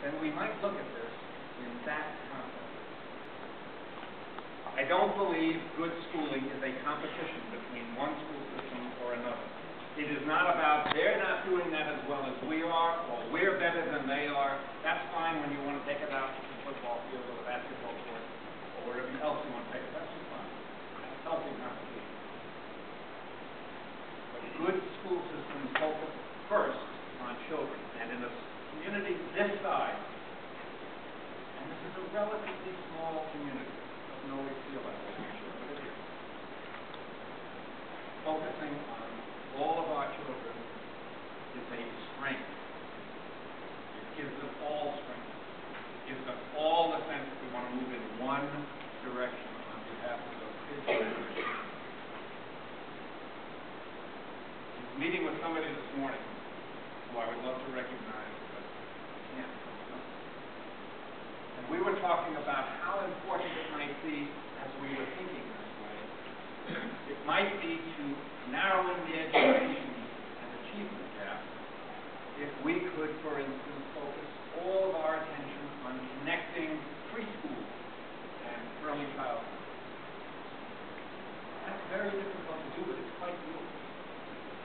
then we might look at this in that context. I don't believe good schooling is a competition between one school system or another. It is not about they're not doing that as well as we are, or we're better than they are. That's fine when you want to take it out to the football field or the basketball court or wherever else you want to take it. That's just fine. That's healthy competition. But good school systems focus first on children. And in a community this size, and this is a relatively small community, doesn't always feel that way, I'm sure, but it is. Focusing on all of our children is a strength. It gives us all strength. It gives us all the sense that we want to move in one direction on behalf of those kids. I was meeting with somebody this morning who I would love to recognize, but I can't. And we were talking about how important it might be, as we were thinking this way, it might be to narrowing the education and achievement gap if we could, for instance, focus all of our attention on connecting preschool and early childhood. That's very difficult to do, but it's quite doable.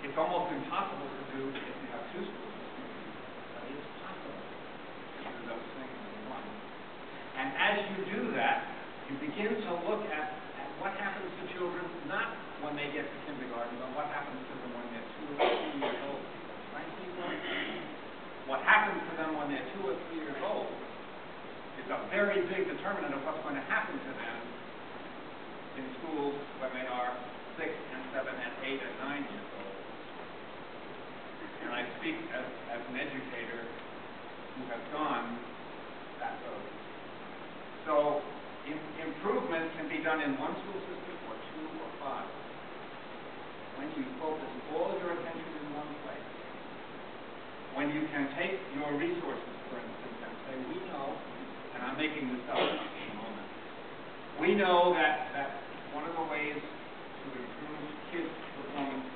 It's almost impossible to do if you have two school systems, but it's possible to do those things in one. And as you do that, you begin to look at what happens to children, not when they get to kindergarten, but what happens to them when they're 2 or 3 years old. Frankly, what happens to them when they're 2 or 3 years old is a very big determinant of what's going to happen to them in schools when they are 6 and 7 and 8 and 9 years old. And I speak as an educator who has gone that road. So improvement can be done in one school system or 2 or 5. When you focus all your attention in one place, when you can take your resources, for instance, and say, we know, and I'm making this up at the moment, we know that one of the ways to improve kids' performance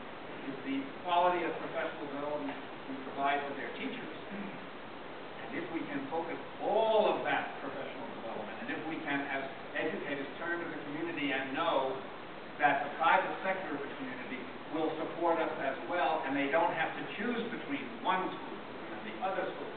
is the quality of professional development we provide with their teachers. And if we can focus all of that professional development, and if we can, as educators, turn to the community and know that the private sector of the community will support us as well, and they don't have to choose between one school system and the other school